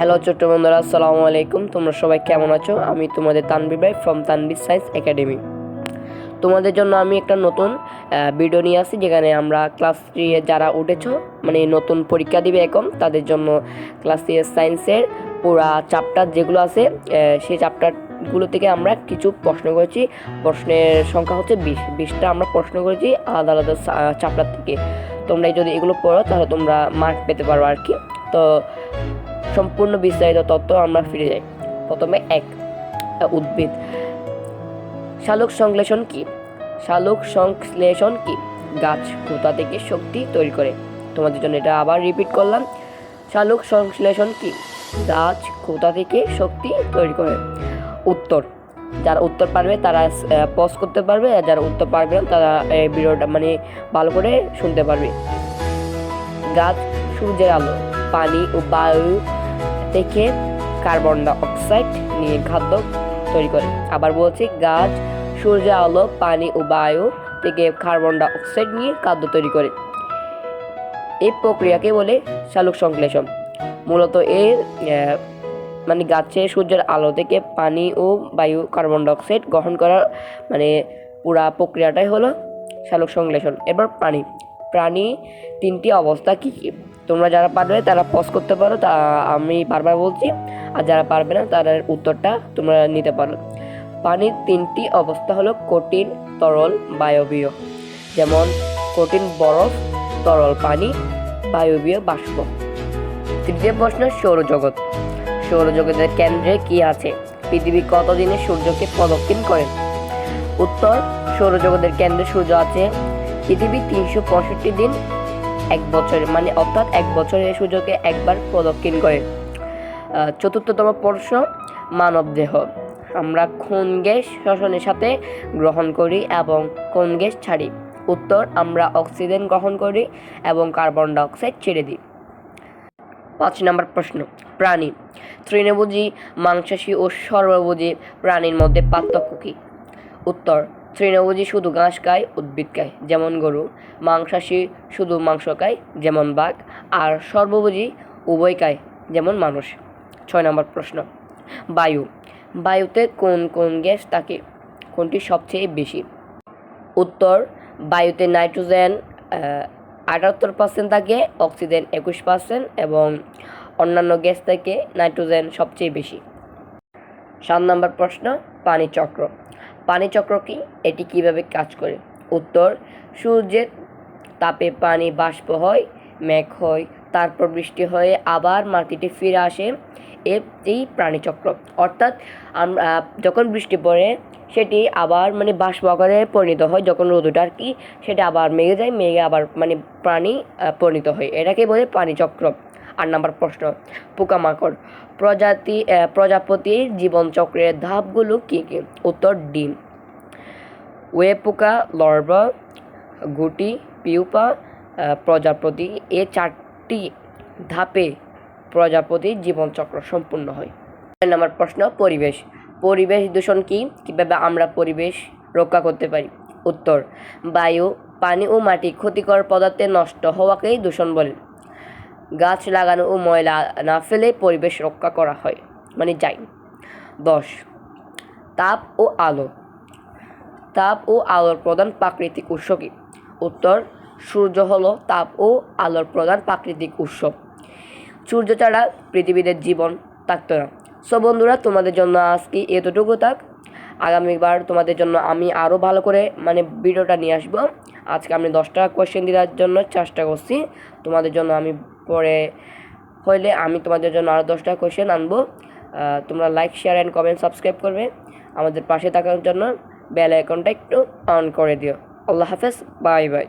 Hello ছোট্ট বন্ধুরা, আসসালামু আলাইকুম। তোমরা সবাই কেমন আছো? আমি তোমাদের তানভীর ভাই ফ্রম তানভীর সায়েন্স একাডেমি। তোমাদের জন্য আমি একটা নতুন ভিডিও নিয়ে আসি, যেখানে আমরা ক্লাস 3 এ যারা উঠেছো, মানে নতুন পরীক্ষা দিবে এখন, তাদের জন্য ক্লাস 3 এর সায়েন্সের পুরা চ্যাপ্টার যেগুলো আছে, সেই চ্যাপ্টারগুলো থেকে আমরা কিছু প্রশ্ন করেছি। প্রশ্নের সংখ্যা হচ্ছে 20টা আমরা প্রশ্ন করেছি আলাদা আলাদা চ্যাপ্টার থেকে। তোমরা যদি এগুলো পড়ো তাহলে তোমরা মার্ক পেতে পারো আর কি। তো সম্পূর্ণ বিস্তারিত তথ্য আমরা ফিরে যাই। প্রথমে উদ্ভিদ। সালোক সংশ্লেষণ কি? সালোক সংশ্লেষণ কি? গাছ কোথা থেকে শক্তি তৈরি করে? তোমাদের জন্য এটা আবার রিপিট করলাম। সালোক সংশ্লেষণ কি? গাছ কোথা থেকে শক্তি তৈরি করে? উত্তর, যারা উত্তর পারবে তারা পজ করতে পারবে, আর যারা উত্তর পারবে না তারা ভিডিওটা ভালো করে শুনতে পারবে। গাছ সূর্যের আলো, পানি ও বায়ু থেকে কার্বন ডাই অক্সাইড নিয়ে খাদ্য তৈরি করে। আবার বলছি, গাছ সূর্যের আলো, পানি ও বায়ু থেকে কার্বন ডাই অক্সাইড নিয়ে খাদ্য তৈরি করে। এই প্রক্রিয়াকে বলে সালোক সংশ্লেষণ। মূলত গাছে সূর্যের আলো থেকে পানি ও বায়ু কার্বন ডাই অক্সাইড গ্রহণ করার পুরা প্রক্রিয়াটাই হলো সালোক সংশ্লেষণ। এবার প্রাণী 3টি অবস্থা কি কি? তোমরা যারা পারবে তারা পজ করতে পারো, তা আমি বারবার বলছি, আর যারা পারবে না তাদের উত্তরটা তোমরা নিতে পারো। পানির 3টি অবস্থা হলো কঠিন, তরল, বায়বীয়। যেমন কঠিন বরফ, তরল পানি, বায়বীয় বাষ্প। তৃতীয় প্রশ্ন, সৌরজগৎ। সৌরজগতের কেন্দ্রে কি আছে? পৃথিবী কতদিনে সূর্যকে প্রদক্ষিণ করে? উত্তর, সৌরজগতের কেন্দ্রে সূর্য আছে। পৃথিবী 365 দিন এক বছর, অর্থাৎ এক বছরে সূর্যকে একবার প্রদক্ষিণ করে। চতুর্থতম প্রশ্ন, মানব দেহ। আমরা কোন গ্যাস শ্বসনের সাথে গ্রহণ করি এবং কোন গ্যাস ছাড়ি? উত্তর, আমরা অক্সিজেন গ্রহণ করি এবং কার্বন ডাই অক্সাইড ছেড়ে দিই। 5 নম্বর প্রশ্ন, প্রাণী। তৃণভোজী, মাংসাশী ও সর্বভোজী প্রাণীর মধ্যে পার্থক্য কী? উত্তর, তৃণভোজী শুধু ঘাস খায়, উদ্ভিদ খায়, যেমন গরু। মাংসাশী শুধু মাংস খায়, যেমন বাঘ। আর সর্বভোজী উভয় খায়, যেমন মানুষ। 6 নম্বর প্রশ্ন, বায়ু। বায়ুতে কোন কোন গ্যাস থাকে? কোনটি সবচেয়ে বেশি? উত্তর, বায়ুতে নাইট্রোজেন 78% থাকে, অক্সিজেন 21% এবং অন্যান্য গ্যাস থেকে নাইট্রোজেন সবচেয়ে বেশি। 7 নম্বর প্রশ্ন, পানিচক্র। পানিচক্র কি? এটি কিভাবে কাজ করে? উত্তর, সূর্যের তাপে পানি বাষ্প হয়, মেঘ হয়, তারপর বৃষ্টি হয়ে আবার মাটিতে ফিরে আসে। এই প্রাণীচক্র। অর্থাৎ আমরা যখন বৃষ্টি পড়ে সেটি আবার বাষ্প আকারে পরিণত হয়, যখন রোদ ওঠে আর কি, সেটা আবার মেঘে যায়, মেঘে আবার প্রাণী পরিণত হয়। এটাকে বলে প্রাণীচক্র। 8 নম্বর প্রশ্ন, পোকামাকড়। প্রজাপতির জীবনচক্রের ধাপগুলো কী কী? উত্তর, ডিম, ওয়েব পোকা, লার্ভা, গুটি, পিউপা, প্রজাপতি। এই 4টি ধাপে প্রজাপতির জীবনচক্র সম্পূর্ণ হয়। 9 নম্বর প্রশ্ন, পরিবেশ। পরিবেশ দূষণ কি? কিভাবে আমরা পরিবেশ রক্ষা করতে পারি? উত্তর, বায়ু, পানি ও মাটি ক্ষতিকর পদার্থে নষ্ট হওয়াকেই দূষণ বলে। গাছ লাগানো ও ময়লা না ফেলে পরিবেশ রক্ষা করা হয়, যায়। 10, তাপ ও আলো। তাপ ও আলোর প্রধান প্রাকৃতিক উৎস কি? উত্তর, সূর্য হলো তাপ ও আলোর প্রধান প্রাকৃতিক উৎস। সূর্য ছাড়া পৃথিবীতে জীবন থাকতো না। সো বন্ধুরা, তোমাদের জন্য আজকে এতটুকু থাক। আগামীবার তোমাদের জন্য আমি আরও ভালো করে ভিডিওটা নিয়ে আসবো। আজকে আমি 10টা কোয়েশ্চেন দেওয়ার জন্য চেষ্টা করছি। তোমাদের জন্য আমি পরে হইলে আমি তোমাদের জন্য আরও 10টা কোয়েশ্চেন আনবো। তোমরা like, share and comment, subscribe করবে। আমাদের পাশে থাকার জন্য বেল আইকনটা একটু অন করে দিও। আল্লাহ হাফেজ, বাই বাই।